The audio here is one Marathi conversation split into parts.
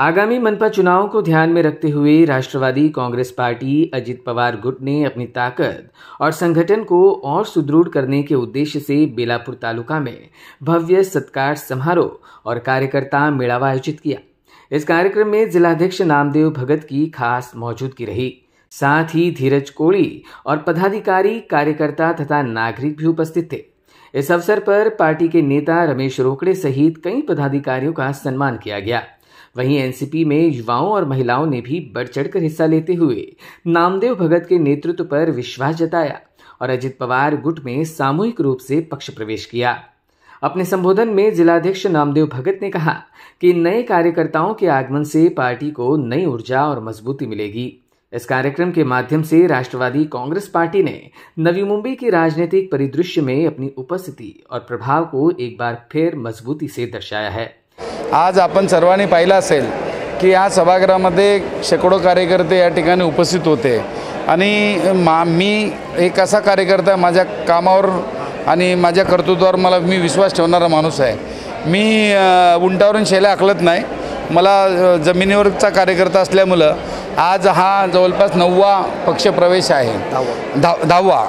आगामी मनपा चुनाव को ध्यान में रखते हुए राष्ट्रवादी कांग्रेस पार्टी अजित पवार गुट ने अपनी ताकत और संगठन को और सुदृढ़ करने के उद्देश्य से बेलापुर तालुका में भव्य सत्कार समारोह और कार्यकर्ता मेळावा आयोजित किया। इस कार्यक्रम में जिलाध्यक्ष नामदेव भगत की खास मौजूदगी रही। साथ ही धीरज कोड़ी और पदाधिकारी, कार्यकर्ता तथा नागरिक भी उपस्थित थे। इस अवसर पर पार्टी के नेता रमेश रोकड़े सहित कई पदाधिकारियों का सम्मान किया गया। वहीं एनसीपी में युवाओं और महिलाओं ने भी बढ़ चढ़कर हिस्सा लेते हुए नामदेव भगत के नेतृत्व पर विश्वास जताया और अजित पवार गुट में सामूहिक रूप से पक्ष प्रवेश किया। अपने संबोधन में जिलाध्यक्ष नामदेव भगत ने कहा कि नए कार्यकर्ताओं के आगमन से पार्टी को नई ऊर्जा और मजबूती मिलेगी। इस कार्यक्रम के माध्यम से राष्ट्रवादी कांग्रेस पार्टी ने नवी मुंबई के राजनीतिक परिदृश्य में अपनी उपस्थिति और प्रभाव को एक बार फिर मजबूती से दर्शाया है। आज आपण सर्वांनी पाहिलं असेल की या सभागृहामध्ये शेकडो कार्यकर्ते या ठिकाणी उपस्थित होते आणि मी एक असा कार्यकर्ता माझ्या कामावर आणि माझ्या कर्तृत्वावर मी विश्वास ठेवणारा माणूस आहे। मी उंटावरून शेळ्या आखलत नाही। मला जमिनीवरचा कार्यकर्ता असल्यामुळे आज हा जवळपास 9वा पक्षप्रवेश आहे, 10वा।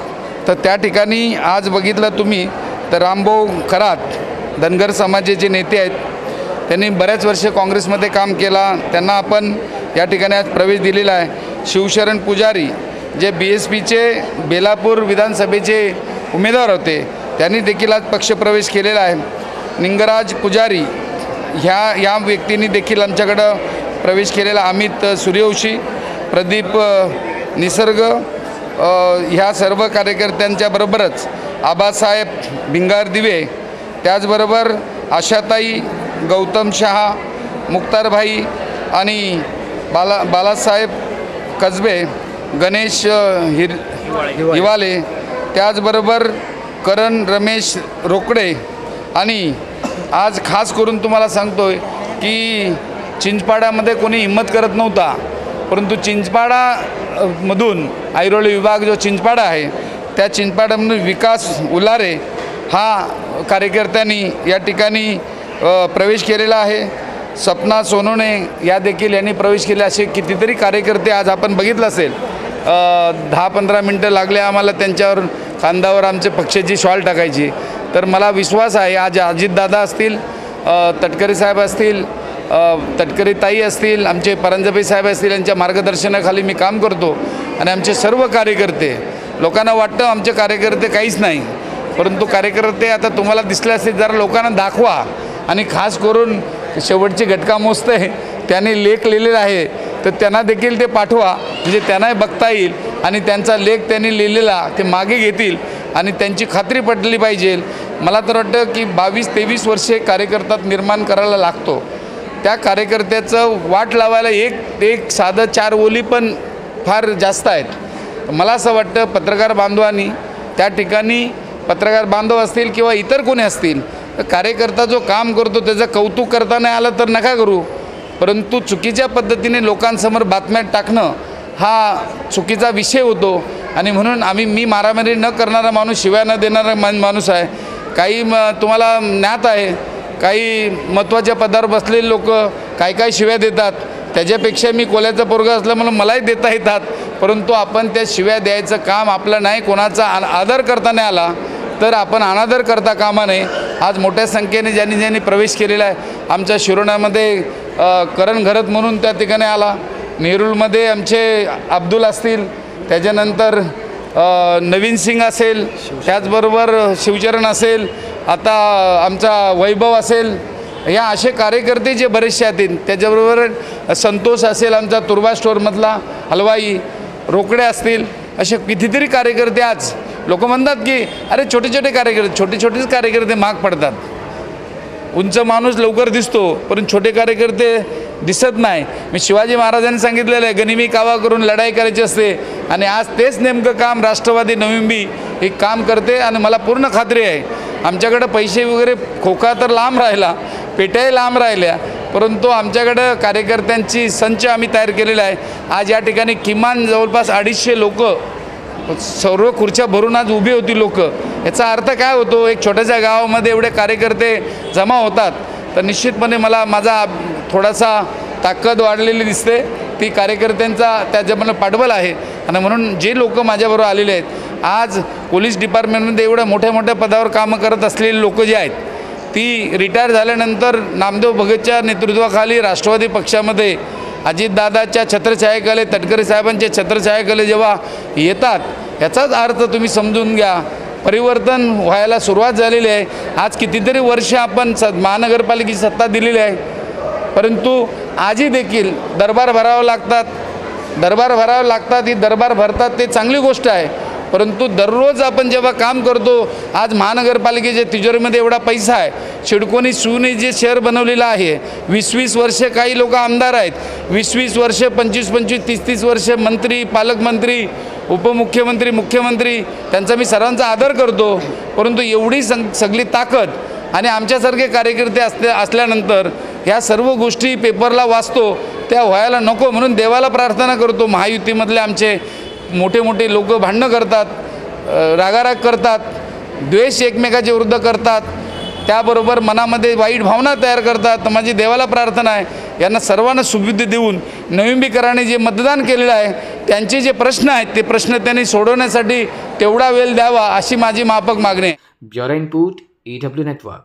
तर त्या ठिकाणी आज बघितलं तुम्ही तर रामभाऊ खरात धनगर समाजाचे नेते आहेत। त्यांनी बऱ्याच वर्ष काँग्रेसमध्ये काम केला, त्यांना आपण या ठिकाणी आज प्रवेश दिलेला आहे। शिवशरण पुजारी जे बीएसपीचे बेलापूर विधानसभेचे उमेदवार होते, त्यांनी देखील आज पक्षप्रवेश केलेला आहे। निंगराज पुजारी या व्यक्तींनी देखील आमच्याकडे प्रवेश केलेला। अमित सूर्यवंशी, प्रदीप निसर्ग ह्या सर्व कार्यकर्त्यांच्या बरोबरच आबासाहेब भिंगार दिवे, त्याचबरोबर आशाताई, गौतम शहा, मुक्तारभाई आणि बालासाहेब कसबे, गणेश हिवाले, त्याचबरोबर करण रमेश रोकडे। आणि आज खास करून तुम्हाला सांगतोय की चिंचपाड्यामध्ये कोणी हिम्मत करत नव्हता, परंतु चिंचपाडामधून ऐरोली विभाग जो चिंचपाडा आहे त्या चिंचपाड्यामधून विकास उलारे हा कार्यकर्त्यांनी या ठिकाणी प्रवेश केलेला आहे। सपना सोनोने या देखील यांनी प्रवेश केले। असे कितीतरी कार्यकर्ते आज आपण बघितलं असेल। 10-15 मिनिटं लागले आम्हाला त्यांच्यावर खांद्यावर आमच्या पक्षाची शॉल टाकायची। तर मला विश्वास आहे आज अजितदादा असतील, तटकरे साहेब असतील, तटकरे ताई असतील, आमचे परांजपे साहेब असतील, यांच्या मार्गदर्शनाखाली मी काम करतो आणि आमचे सर्व कार्यकर्ते, लोकांना वाटतं आमचे कार्यकर्ते काहीच नाही, परंतु कार्यकर्ते आता तुम्हाला दिसले असतील, जरा लोकांना दाखवा। आणि खास करून शेवटची घटका मोजते त्याने लेख लिहिलेला आहे, तर त्यांना देखील ते पाठवा, म्हणजे त्यांनाही बघता येईल आणि त्यांचा लेख त्यांनी लिहिलेला ते मागे घेतील आणि त्यांची खात्री पटली पाहिजे। मला तर वाटतं की 22-23 वर्षे कार्यकर्ता निर्माण करायला लागतो। त्या कार्यकर्त्याचं वाट लावायला एक साधं 4 ओली पण फार जास्त आहेत। मला असं वाटतं पत्रकार बांधवांनी त्या ठिकाणी, पत्रकार बांधव असतील किंवा इतर कोणी असतील, कार्यकर्ता जो काम करतो त्याचं कौतुक करता नाही आलं तर नका करू, परंतु चुकीच्या पद्धतीने लोकांसमोर बातम्या टाकणं हा चुकीचा विषय होतो। आणि म्हणून मी मारामारी न करणारा माणूस, शिव्या न देणारा माणूस आहे। काही तुम्हाला ज्ञात आहे, काही महत्त्वाच्या पदावर बसलेले लोक काय शिव्या देतात, त्याच्यापेक्षा मी कोल्याचा पोरगा असल्यामुळे मलाही देता येतात, परंतु आपण त्या शिव्या द्यायचं काम आपलं नाही। कोणाचा आदर करता नाही आला तर आपण अनादर करता कामा नये। आज मोठ्या संख्येने ज्यांनी प्रवेश केलेला आहे, आमच्या शिरोण्यामध्ये करण घरत म्हणून त्या ठिकाणी आला, नेरूळमध्ये आमचे अब्दुल असतील, त्याच्यानंतर नवीन सिंग असेल, त्याचबरोबर शिवचरण असेल, आता आमचा वैभव असेल, या असे कार्यकर्ते जे बरेचसे आहेत। त्याच्याबरोबर संतोष असेल, आमचा तुर्बा स्टोअरमधला हलवाई, रोकडे असतील, असे कितीतरी कार्यकर्ते। आज लोक म्हणतात की अरे छोटे छोटेच कार्यकर्ते महाग पडतात, उंच माणूस लवकर दिसतो परंतु छोटे कार्यकर्ते दिसत नाही। मी शिवाजी महाराजांनी सांगितलेलं आहे, गनिमी कावा करून लढाई करायची असते, आणि आज तेच नेमकं काम राष्ट्रवादी नवी मुंबई हे काम करते। आणि मला पूर्ण खात्री आहे आमच्याकडे पैसे वगैरे खोका तर लांब राहिला, पेट्याही लांब राहिल्या, परंतु आमच्याकडे कार्यकर्त्यांची संच आम्ही तयार केलेला आहे। आज या ठिकाणी किमान जवळपास 250 लोक, सर्व खुर्च्या भरून आज उभी होती लोक। याचा अर्थ काय होतो, एक छोट्याशा गावामध्ये एवढे कार्यकर्ते जमा होतात, तर निश्चितपणे मला माझा थोडासा ताकद वाढलेली दिसते, ती कार्यकर्त्यांचा त्याच्यामध्ये पाठबळ आहे. आणि म्हणून जे लोक माझ्याबरोबर आलेले आहेत, आज पोलीस डिपार्टमेंटमध्ये एवढ्या मोठ्या मोठ्या पदावर कामं करत असलेली लोक जे आहेत, ती रिटायर झाल्यानंतर नामदेव भगतच्या नेतृत्वाखाली राष्ट्रवादी पक्षामध्ये अजितदादाच्या छत्रछायेखाली, तटकरे साहेबांच्या छत्रछायेखाली जेव्हा येतात, याचाच अर्थ तुम्ही समजून घ्या, परिवर्तन व्हायला सुरुवात झालेली आहे. आज कितीतरी वर्ष आपण महानगरपालिकेची सत्ता दिलेली आहे, परंतु आजही देखील दरबार भरावं लागतात. ही दरबार भरतात ते चांगली गोष्ट आहे, परंतु दररोज आपण जेव्हा काम करतो, आज महानगरपालिकेच्या तिजोरीमध्ये एवढा पैसा आहे, सिडकोनी सूने जे शहर बनवलेलं आहे, 20-20 वर्षे काही लोक आमदार आहेत, 20-20 वर्षे 25-25 30-30 वर्षे मंत्री, पालकमंत्री, उपमुख्यमंत्री, मुख्यमंत्री, त्यांचा मी सर्वांचा आदर करतो, परंतु एवढी सगळी ताकद आणि आमच्यासारखे कार्यकर्ते असल्यानंतर ह्या सर्व गोष्टी पेपरला वाचतो त्या व्हायला नको. म्हणून देवाला प्रार्थना करतो, महायुतीमधले आमचे मोठे मोठे लोक भांडणं करतात, रागाराग करतात, द्वेष एकमेकाच्या विरुद्ध करतात, त्याबरोबर मनामध्ये वाईट भावना तयार करतात. तर माझी देवाला प्रार्थना आहे, यांना सर्वांना सुबुद्धी देऊन नविंबीकरांनी जे मतदान केलेलं आहे, त्यांचे जे प्रश्न आहेत ते प्रश्न त्यांनी सोडवण्यासाठी तेवढा वेळ द्यावा, अशी माझी माफक मागणी आहे. Bureau input EW network.